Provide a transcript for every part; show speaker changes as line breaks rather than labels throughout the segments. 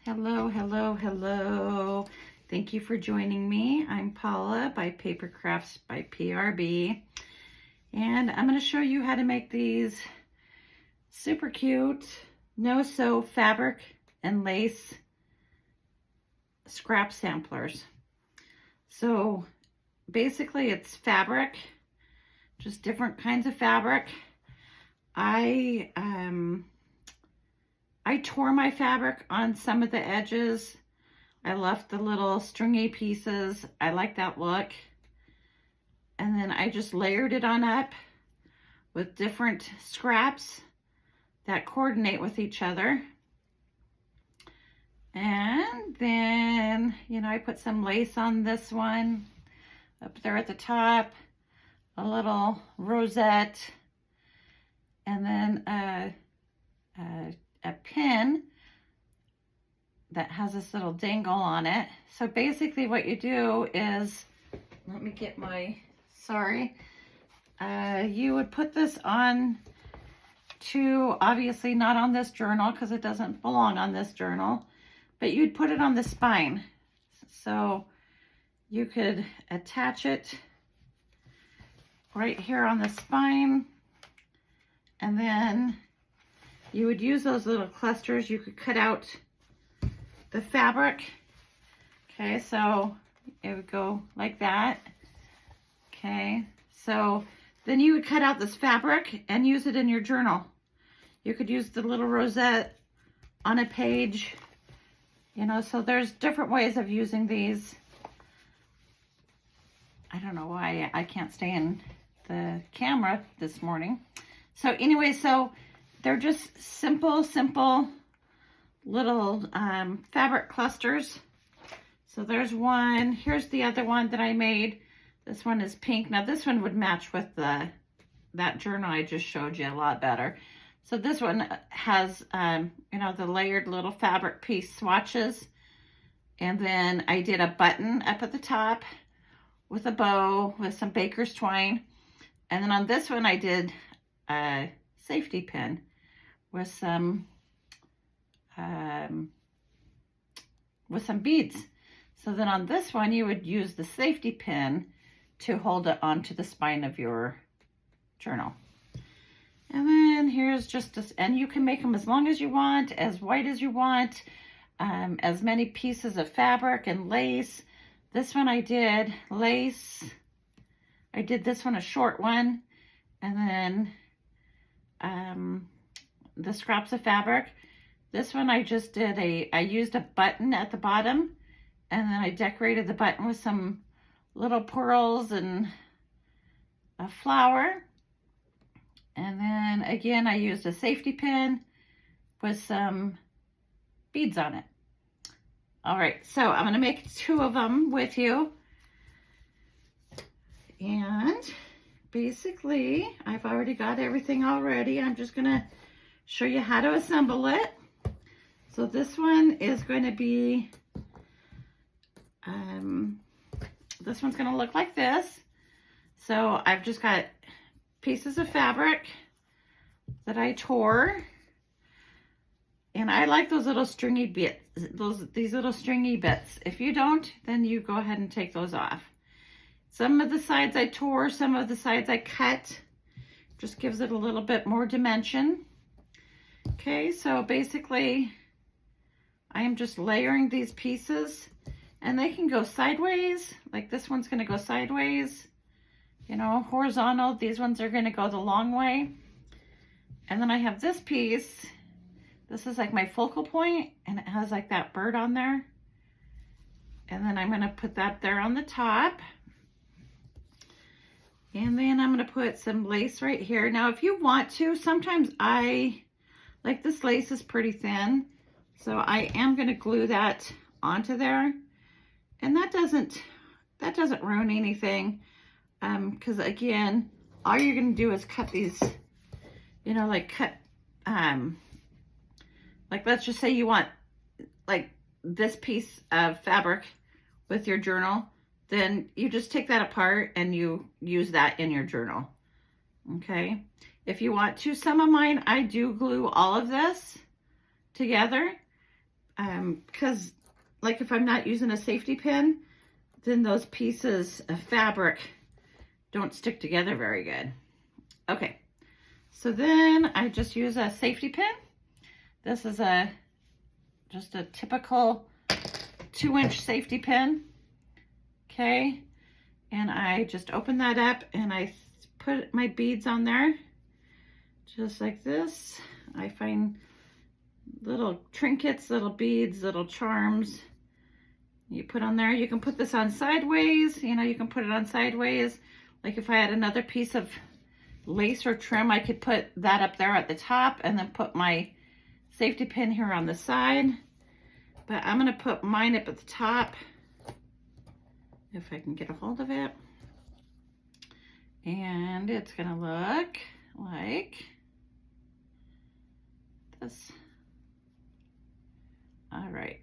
Hello, hello, hello. Thank you for joining me. I'm Paula by Paper Crafts by PRB. And I'm going to show you how to make these super cute no-sew fabric and lace scrap samplers. So basically it's fabric, just different kinds of fabric. I tore my fabric on some of the edges. I left the little stringy pieces. I like that look. And then I just layered it on up with different scraps that coordinate with each other. And then, I put some lace on this one up there at the top, a little rosette, and then a pin that has this little dangle on it. So basically what you do is, let me get my, you would put this on to, obviously not on this journal because it doesn't belong on this journal, but you'd put it on the spine. So you could attach it right here on the spine, and then you would use those little clusters. You could cut out the fabric. Okay, so it would go like that. Okay, so then you would cut out this fabric and use it in your journal. You could use the little rosette on a page, so there's different ways of using these. I don't know why I can't stay in the camera this morning. So anyway, so they're just simple little fabric clusters. So there's one. Here's the other one that I made. This one is pink. Now this one would match with that journal I just showed you a lot better. So this one has, the layered little fabric piece swatches. And then I did a button up at the top with a bow with some baker's twine. And then on this one I did a safety pin with some beads. So then on this one you would use the safety pin to hold it onto the spine of your journal. And then here's just this, and you can make them as long as you want, as white as you want, as many pieces of fabric and lace. This one I did lace. I did this one a short one, and then the scraps of fabric. This one I just did I used a button at the bottom, and then I decorated the button with some little pearls and a flower. And then again, I used a safety pin with some beads on it. All right, so I'm gonna make two of them with you. And basically, I've already got everything all ready. I'm just gonna show you how to assemble it. So this one is going to be, this one's gonna look like this. So I've just got pieces of fabric that I tore. And I like those little stringy bits, these little stringy bits. If you don't, then you go ahead and take those off. Some of the sides I tore, some of the sides I cut. Just gives it a little bit more dimension. Okay, so basically I am just layering these pieces, and they can go sideways. Like this one's gonna go sideways, horizontal. These ones are gonna go the long way. And then I have this piece. This is like my focal point, and it has like that bird on there. And then I'm gonna put that there on the top. And then I'm gonna put some lace right here. Now, if you want to, sometimes like this lace is pretty thin, so I am gonna glue that onto there. And that doesn't ruin anything, because again, all you're gonna do is cut these, like let's just say you want like this piece of fabric with your journal, then you just take that apart and you use that in your journal. Okay, if you want to, some of mine I do glue all of this together. because like if I'm not using a safety pin, then those pieces of fabric don't stick together very good. Okay, so then I just use a safety pin. This is just a typical 2-inch safety pin. Okay, and I just open that up and I put my beads on there just like this. I find little trinkets, little beads, little charms you put on there. You can put this on sideways, you know, you can put it on sideways. Like if I had another piece of lace or trim, I could put that up there at the top and then put my safety pin here on the side. But I'm gonna put mine up at the top, if I can get a hold of it. And it's gonna look like this. All right.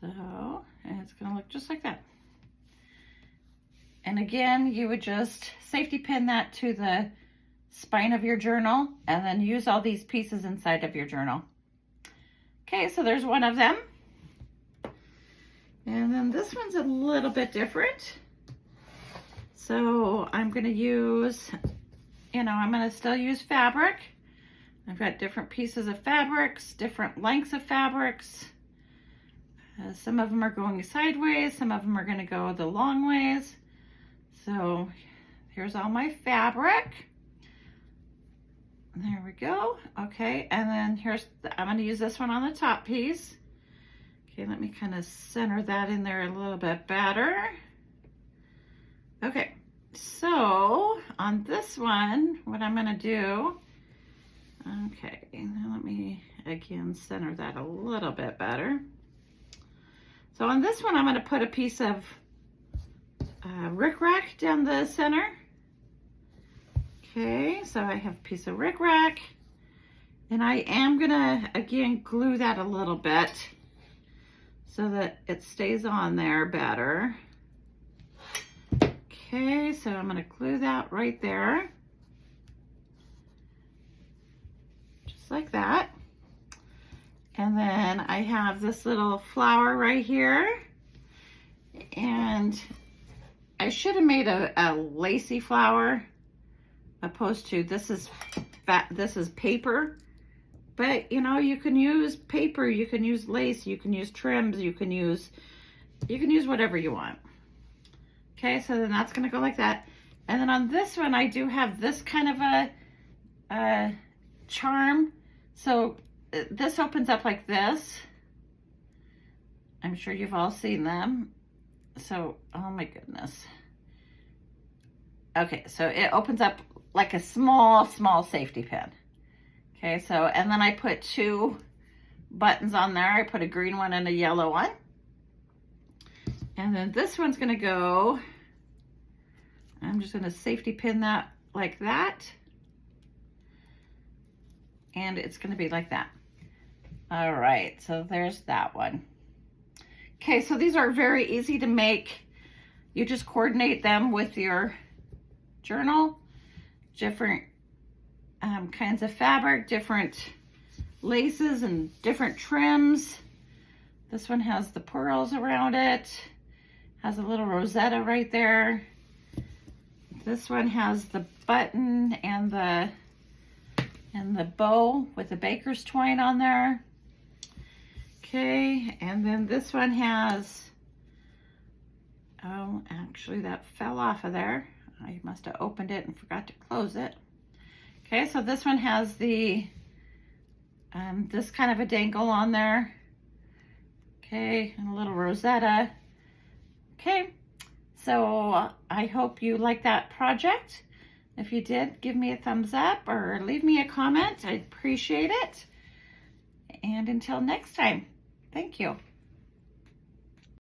So, and it's gonna look just like that. And again, you would just safety pin that to the spine of your journal and then use all these pieces inside of your journal. Okay, so there's one of them. And then this one's a little bit different. So I'm gonna use, you know, I'm gonna still use fabric. I've got different pieces of fabrics, different lengths of fabrics. Some of them are going sideways, some of them are gonna go the long ways. So here's all my fabric. There we go. Okay, and then I'm gonna use this one on the top piece. Okay, let me kind of center that in there a little bit better. Okay, so on this one, what I'm gonna do, okay, now let me again center that a little bit better. So on this one, I'm gonna put a piece of rickrack down the center. Okay, so I have a piece of rickrack, and I am gonna, again, glue that a little bit so that it stays on there better. Okay, so I'm gonna glue that right there. Just like that. And then I have this little flower right here. And I should have made a lacy flower opposed to this is paper. But you know, you can use paper, you can use lace, you can use trims, you can use whatever you want. Okay, so then that's gonna go like that. And then on this one, I do have this kind of a charm. So this opens up like this. I'm sure you've all seen them. So, oh my goodness. Okay, so it opens up like a small safety pin. Okay, so, and then I put 2 buttons on there. I put a green one and a yellow one. And then this one's gonna go, I'm just gonna safety pin that like that. And it's gonna be like that. All right, so there's that one. Okay, so these are very easy to make. You just coordinate them with your journal, different kinds of fabric, different laces and different trims. This one has the pearls around it, has a little rosetta right there. This one has the button and the bow with the baker's twine on there. Okay, and then this one has, oh, actually that fell off of there. I must have opened it and forgot to close it. Okay, so this one has the, this kind of a dangle on there. Okay, and a little rosetta. Okay, so I hope you like that project. If you did, give me a thumbs up or leave me a comment. I'd appreciate it. And until next time, thank you.